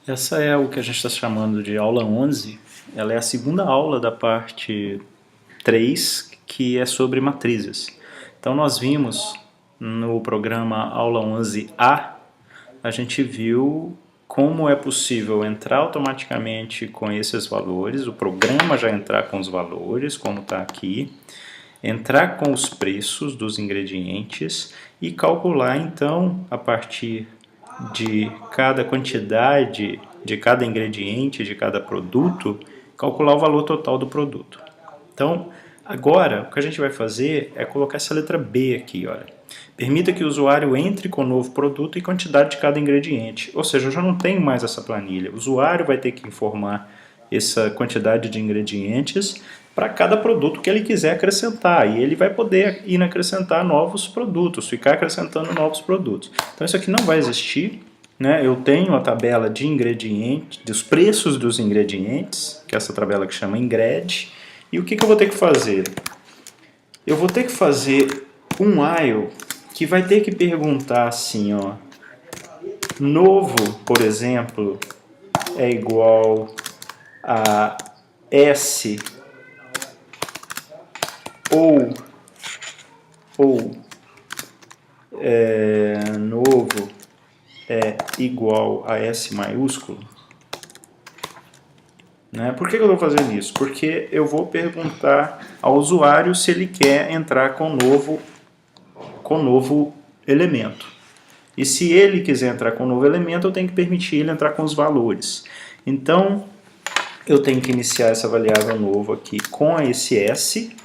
Essa é o que a gente está chamando de aula 11. Ela é a segunda aula da parte 3, que é sobre matrizes. Então nós vimos no programa aula 11A, a gente viu como é possível entrar automaticamente com esses valores, o programa já entrar com os valores, como está aqui, entrar com os preços dos ingredientes e calcular então a partir de cada quantidade, de cada ingrediente, de cada produto, calcular o valor total do produto. Então, agora, o que a gente vai fazer é colocar essa letra B aqui, olha. Permita que o usuário entre com o novo produto e quantidade de cada ingrediente. Ou seja, eu já não tenho mais essa planilha. O usuário vai ter que informar essa quantidade de ingredientes para cada produto que ele quiser acrescentar. E ele vai poder ir acrescentar novos produtos, ficar acrescentando novos produtos. Então isso aqui não vai existir. Né? Eu tenho a tabela de ingredientes, dos preços dos ingredientes, que é essa tabela que chama ingred. E o que eu vou ter que fazer? Eu vou ter que fazer um while que vai ter que perguntar assim, ó, novo, por exemplo, é igual a S ou novo é igual a S maiúsculo. Né? Por que eu estou fazendo isso? Porque eu vou perguntar ao usuário se ele quer entrar com novo elemento. E se ele quiser entrar com um novo elemento, eu tenho que permitir ele entrar com os valores. Então, eu tenho que iniciar essa variável novo aqui com esse S,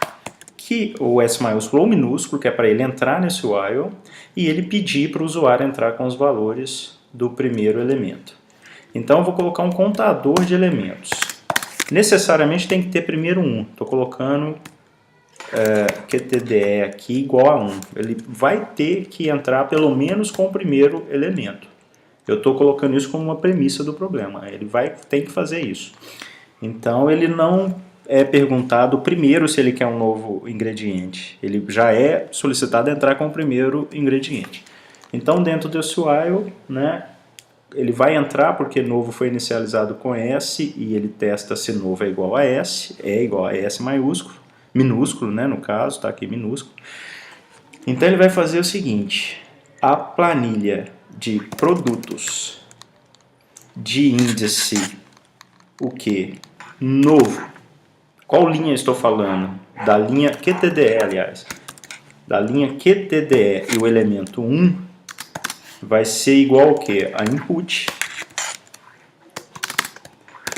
que o S maiúsculo ou minúsculo, que é para ele entrar nesse while, e ele pedir para o usuário entrar com os valores do primeiro elemento. Então, eu vou colocar um contador de elementos. Necessariamente tem que ter primeiro 1. Estou colocando QTDE aqui igual a 1. Ele vai ter que entrar pelo menos com o primeiro elemento. Eu estou colocando isso como uma premissa do problema. Ele tem que fazer isso. Então ele não é perguntado primeiro se ele quer um novo ingrediente. Ele já é solicitado entrar com o primeiro ingrediente. Então dentro desse while, né, ele vai entrar porque novo foi inicializado com S e ele testa se novo é igual a S, é igual a S maiúsculo, minúsculo, né, no caso, está aqui minúsculo. Então ele vai fazer o seguinte, a planilha de produtos de índice, o que? Novo. Qual linha estou falando? Da linha QTDE, aliás. Da linha QTDE e o elemento 1 vai ser igual ao que? A input,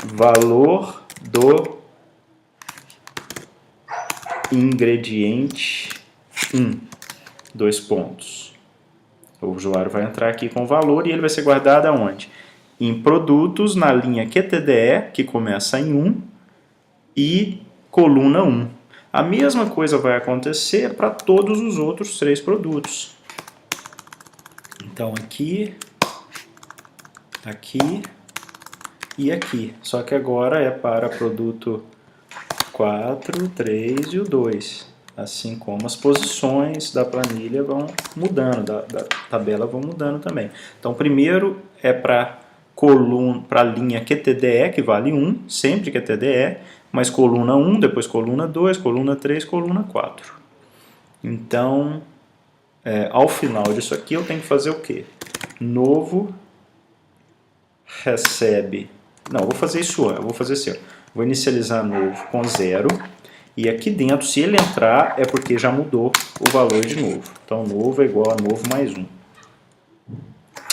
valor do ingrediente 1, 2 pontos. O usuário vai entrar aqui com o valor e ele vai ser guardado aonde? Em produtos, na linha QTDE, que começa em 1, e coluna 1. A mesma coisa vai acontecer para todos os outros 3 produtos. Então aqui, aqui e aqui. Só que agora é para produto 4, 3 e o 2. Assim como as posições da planilha vão mudando, da tabela vão mudando também. Então primeiro é para a linha QTDE, que vale 1, sempre QTDE, mas coluna 1, depois coluna 2, coluna 3, coluna 4. Então, ao final disso aqui, eu tenho que fazer o quê? Novo recebe... Não, eu vou fazer isso, eu vou fazer assim, ó. Vou inicializar novo com 0, e aqui dentro, se ele entrar, é porque já mudou o valor de novo. Então, novo é igual a novo mais 1.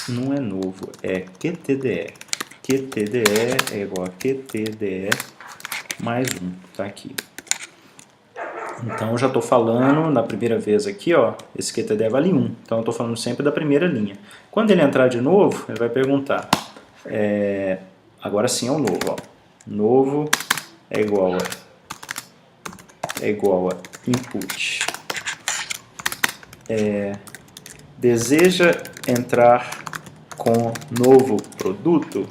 Não é novo, é QTDE. QTDE é igual a QTDE mais 1, tá aqui. Então, eu já estou falando, na primeira vez aqui, ó, esse QTDE vale 1. Então, eu estou falando sempre da primeira linha. Quando ele entrar de novo, ele vai perguntar, agora sim é o novo, ó. Novo é igual a input. Deseja entrar com novo produto?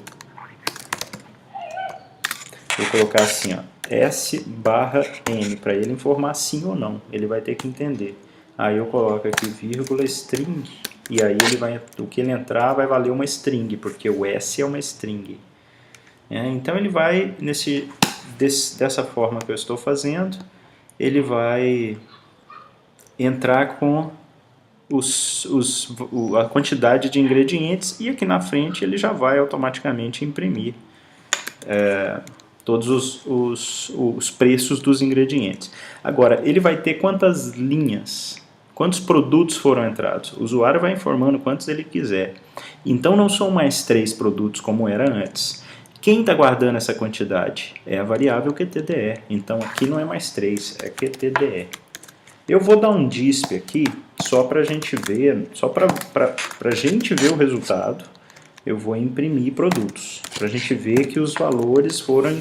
Vou colocar assim, ó, S barra N, para ele informar sim ou não. Ele vai ter que entender. Aí eu coloco aqui, vírgula, string, E aí o que ele entrar vai valer uma string, porque o S é uma string. Então ele vai, dessa forma que eu estou fazendo, ele vai entrar com a quantidade de ingredientes e aqui na frente ele já vai automaticamente imprimir todos os preços dos ingredientes. Agora, ele vai ter quantas linhas, quantos produtos foram entrados. O usuário vai informando quantos ele quiser. Então não são mais 3 produtos como era antes. Quem está guardando essa quantidade? É a variável QTDE. Então aqui não é mais 3, é QTDE. Eu vou dar um disp aqui, só para a gente ver, só para a gente ver o resultado. Eu vou imprimir produtos, para a gente ver que os valores foram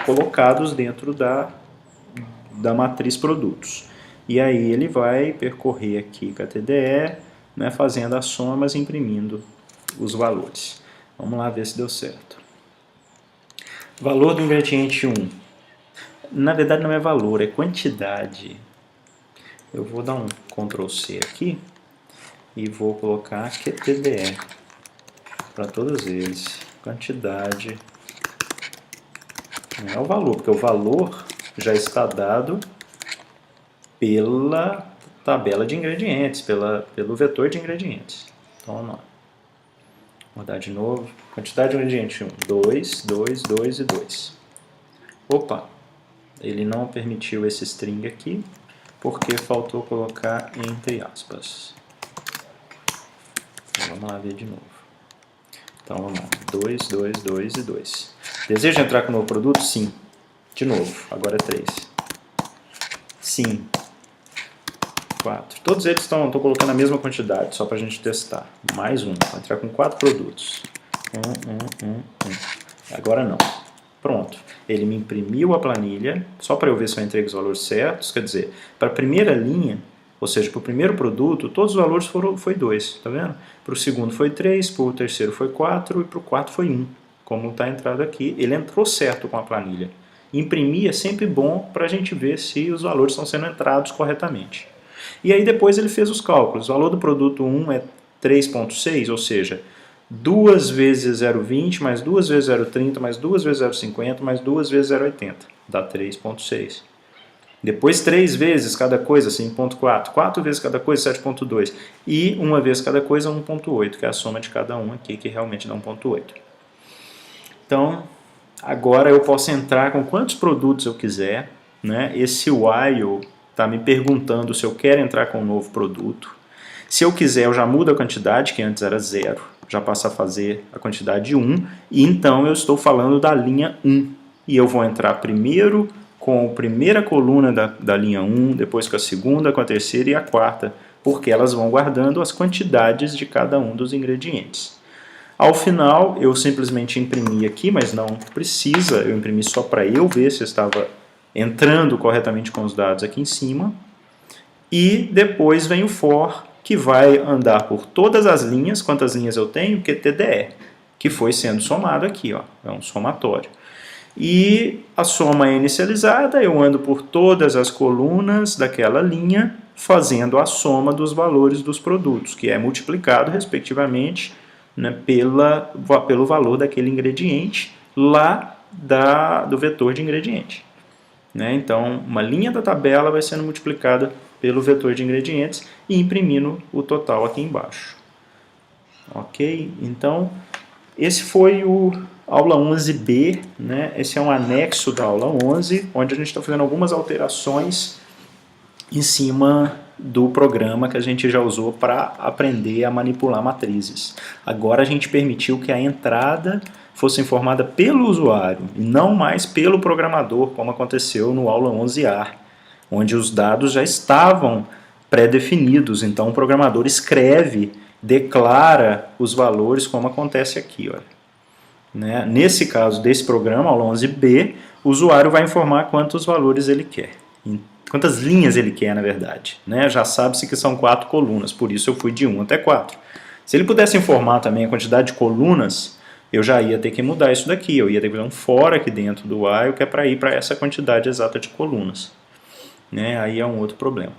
colocados dentro da matriz produtos. E aí ele vai percorrer aqui com a TDE, né, fazendo as somas, imprimindo os valores. Vamos lá ver se deu certo. Valor do ingrediente 1. Na verdade não é valor, é quantidade. Eu vou dar um Ctrl C aqui e vou colocar QTDE para todos eles. Quantidade. Não é o valor, porque o valor já está dado pela tabela de ingredientes, pelo vetor de ingredientes. Então vamos lá. Vou mudar de novo. Quantidade de ingrediente 1, 2, 2, 2 e 2. Opa! Ele não permitiu esse string aqui, porque faltou colocar entre aspas. Então, vamos lá ver de novo. Então vamos lá, 2, 2, 2 e 2. Deseja entrar com o novo produto? Sim. De novo, agora é 3. Sim. 4. Todos eles estou colocando a mesma quantidade, só para a gente testar. Mais um, vou entrar com 4 produtos. 1. Agora não. Pronto. Ele me imprimiu a planilha, só para eu ver se eu entreguei os valores certos. Quer dizer, para a primeira linha, ou seja, para o primeiro produto, todos os valores foi 2, tá vendo? Para o segundo foi 3, para o terceiro foi 4 e para o quarto foi 1. Como está entrado aqui, ele entrou certo com a planilha. Imprimir é sempre bom para a gente ver se os valores estão sendo entrados corretamente. E aí depois ele fez os cálculos. O valor do produto 1 é 3,6, ou seja, 2 vezes 0,20, mais 2 vezes 0,30, mais 2 vezes 0,50, mais 2 vezes 0,80. Dá 3,6. Depois 3 vezes cada coisa, 5,4. 4 vezes cada coisa, 7,2. E uma vez cada coisa, 1,8, que é a soma de cada um aqui, que realmente dá 1,8. Então, agora eu posso entrar com quantos produtos eu quiser. Né? Esse while está me perguntando se eu quero entrar com um novo produto. Se eu quiser, eu já mudo a quantidade, que antes era 0. Já passa a fazer a quantidade 1. E então eu estou falando da linha 1. E eu vou entrar primeiro com a primeira coluna da linha 1, depois com a segunda, com a terceira e a quarta, porque elas vão guardando as quantidades de cada um dos ingredientes. Ao final, eu simplesmente imprimi aqui, mas não precisa, eu imprimi só para eu ver se eu estava entrando corretamente com os dados aqui em cima. E depois vem o for, que vai andar por todas as linhas. Quantas linhas eu tenho? QTDE, que foi sendo somado aqui, ó, é um somatório. E a soma é inicializada, eu ando por todas as colunas daquela linha, fazendo a soma dos valores dos produtos, que é multiplicado, respectivamente, né, pelo valor daquele ingrediente lá do vetor de ingrediente. Né? Então, uma linha da tabela vai sendo multiplicada pelo vetor de ingredientes e imprimindo o total aqui embaixo. Ok? Então, esse foi o aula 11B, né? Esse é um anexo da aula 11, onde a gente está fazendo algumas alterações em cima do programa que a gente já usou para aprender a manipular matrizes. Agora a gente permitiu que a entrada fosse informada pelo usuário e não mais pelo programador, como aconteceu no aula 11A, onde os dados já estavam pré-definidos. Então o programador escreve, declara os valores, como acontece aqui. Olha. Né? Nesse caso desse programa, aula 11B, o usuário vai informar quantos valores ele quer. Quantas linhas ele quer, na verdade. Né? Já sabe-se que são 4 colunas, por isso eu fui de 1 até 4. Se ele pudesse informar também a quantidade de colunas, eu já ia ter que mudar isso daqui. Eu ia ter que fazer um for aqui dentro do while, que é para ir para essa quantidade exata de colunas. Né? Aí é um outro problema.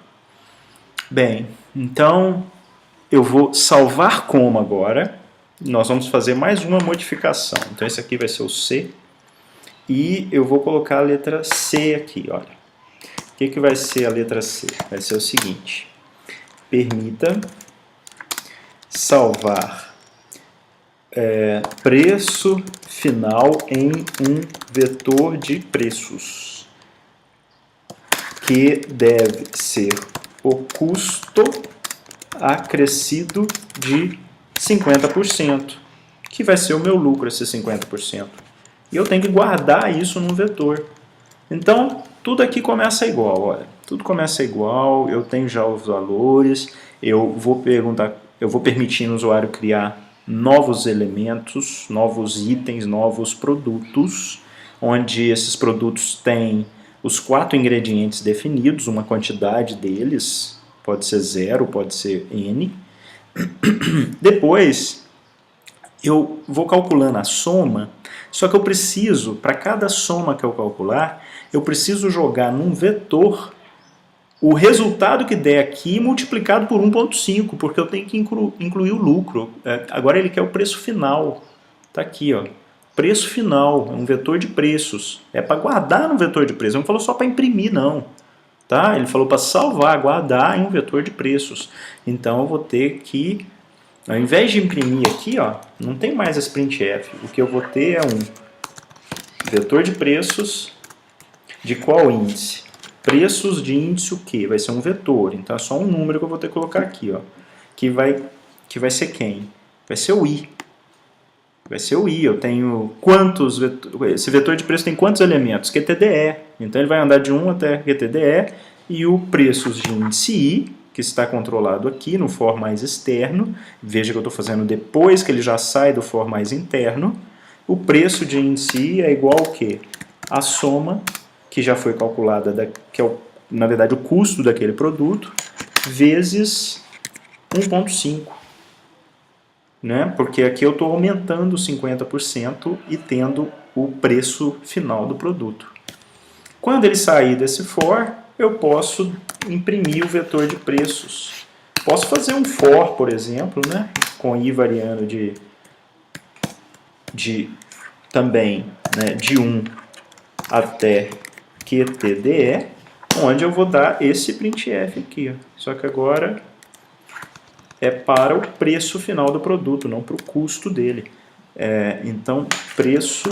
Bem, então eu vou salvar como agora. Nós vamos fazer mais uma modificação. Então esse aqui vai ser o C. E eu vou colocar a letra C aqui, olha. O que vai ser a letra C? Vai ser o seguinte. Permita salvar preço final em um vetor de preços, que deve ser o custo acrescido de 50%, que vai ser o meu lucro, esse 50%. E eu tenho que guardar isso num vetor. Então, tudo aqui começa igual, olha. Tudo começa igual, eu tenho já os valores, eu vou permitir no usuário criar novos elementos, novos itens, novos produtos, onde esses produtos têm os 4 ingredientes definidos, uma quantidade deles, pode ser 0, pode ser N. Depois, eu vou calculando a soma, só que eu preciso, para cada soma que eu calcular, eu preciso jogar num vetor o resultado que der aqui multiplicado por 1,5, porque eu tenho que incluir o lucro. Agora ele quer o preço final. Está aqui, ó. Preço final, é um vetor de preços. É para guardar no vetor de preços. Não falou só para imprimir, não. Tá? Ele falou para salvar, guardar em um vetor de preços. Então eu vou ter que, ao invés de imprimir aqui, ó, não tem mais esse printf. O que eu vou ter é um vetor de preços de qual índice? Preços de índice o quê? Vai ser um vetor, então é só um número que eu vou ter que colocar aqui, ó, que vai ser quem? Vai ser o I. Vai ser o I, eu tenho quantos, esse vetor de preço tem quantos elementos? QTDE, então ele vai andar de 1 até QTDE, e o preços de índice I, que está controlado aqui no for mais externo, veja que eu estou fazendo depois que ele já sai do for mais interno, o preço de índice I é igual ao quê? A soma que já foi calculada, que é na verdade o custo daquele produto, vezes 1,5. Né? Porque aqui eu estou aumentando 50% e tendo o preço final do produto. Quando ele sair desse for, eu posso imprimir o vetor de preços. Posso fazer um for, por exemplo, né? Com I variando também, né? De 1 até QTDE, onde eu vou dar esse printf aqui. Ó. Só que agora é para o preço final do produto, não para o custo dele. Então, preço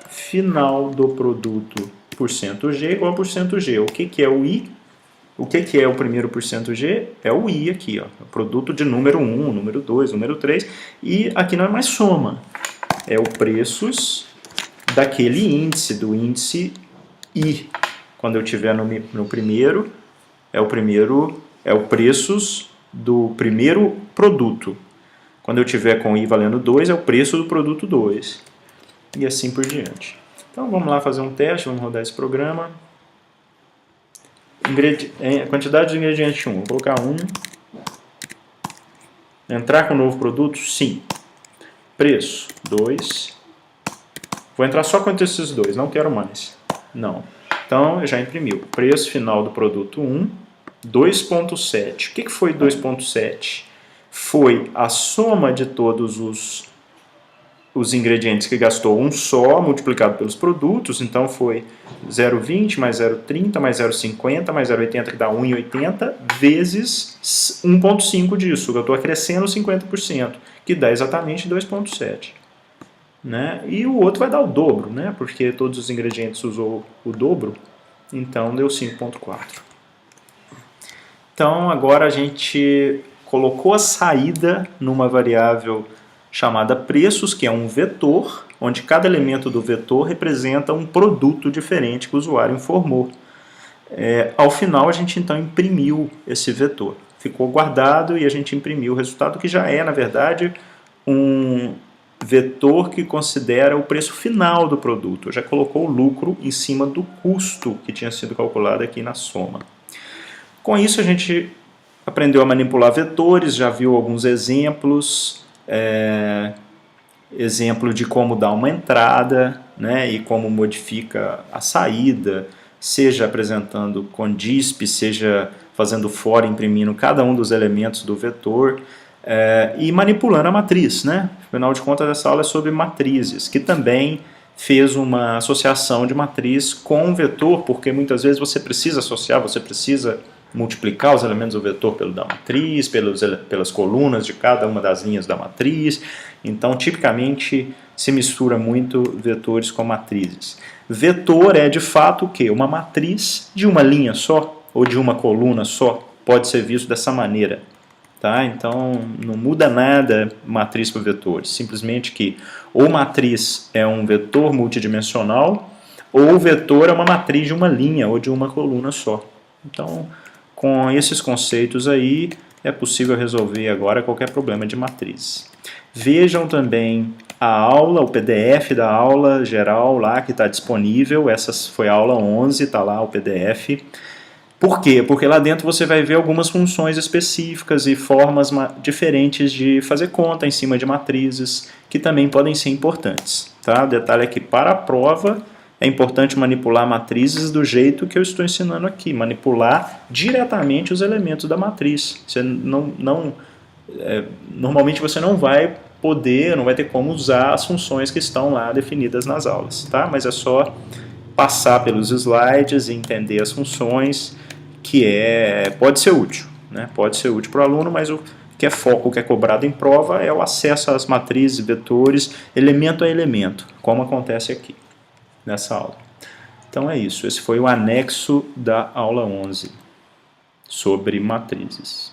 final do produto %G igual a %G. O que é o I? O que é o primeiro %G? É o I aqui, ó, o produto de número 1, número 2, número 3, e aqui não é mais soma, é o preços daquele índice, do índice I. Quando eu tiver no primeiro, é o preços do primeiro produto. Quando eu tiver com I valendo 2, é o preço do produto 2. E assim por diante. Então vamos lá fazer um teste, vamos rodar esse programa. Quantidade de ingrediente 1, vou colocar 1. Entrar com um novo produto? Sim. Preço, 2. Vou entrar só com esses dois, não quero mais. Não. Então, já imprimiu. Preço final do produto 1, 2,7. O que foi 2,7? Foi a soma de todos os ingredientes que gastou um só, multiplicado pelos produtos. Então, foi 0,20 mais 0,30 mais 0,50 mais 0,80, que dá 1,80, vezes 1,5 disso. Eu estou acrescendo 50%, que dá exatamente 2,7. Né? E o outro vai dar o dobro, né? Porque todos os ingredientes usou o dobro, então deu 5,4. Então agora a gente colocou a saída numa variável chamada preços, que é um vetor, onde cada elemento do vetor representa um produto diferente que o usuário informou. Ao final a gente então imprimiu esse vetor. Ficou guardado e a gente imprimiu o resultado, que já é, na verdade, um vetor que considera o preço final do produto. Já colocou o lucro em cima do custo que tinha sido calculado aqui na soma. Com isso a gente aprendeu a manipular vetores, já viu alguns exemplos, exemplo de como dar uma entrada, né, e como modifica a saída, seja apresentando com DISP, seja fazendo for, imprimindo cada um dos elementos do vetor e manipulando a matriz, né? Afinal de contas, essa aula é sobre matrizes, que também fez uma associação de matriz com o vetor, porque muitas vezes você precisa associar, você precisa multiplicar os elementos do vetor pelo da matriz, pelas colunas de cada uma das linhas da matriz. Então, tipicamente, se mistura muito vetores com matrizes. Vetor é, de fato, o quê? Uma matriz de uma linha só, ou de uma coluna só, pode ser visto dessa maneira. Tá? Então, não muda nada matriz para vetor, simplesmente que ou matriz é um vetor multidimensional, ou o vetor é uma matriz de uma linha ou de uma coluna só. Então, com esses conceitos aí, é possível resolver agora qualquer problema de matriz. Vejam também a aula, o PDF da aula geral lá que está disponível. Essa foi a aula 11, está lá o PDF. Por quê? Porque lá dentro você vai ver algumas funções específicas e formas diferentes de fazer conta em cima de matrizes, que também podem ser importantes. Tá? O detalhe é que para a prova é importante manipular matrizes do jeito que eu estou ensinando aqui, manipular diretamente os elementos da matriz. Você normalmente você não vai poder, não vai ter como usar as funções que estão lá definidas nas aulas, tá? Mas é só passar pelos slides e entender as funções, que pode ser útil, né? Pode ser útil para o aluno, mas o que é foco, o que é cobrado em prova é o acesso às matrizes, vetores, elemento a elemento, como acontece aqui nessa aula. Então é isso, esse foi o anexo da aula 11 sobre matrizes.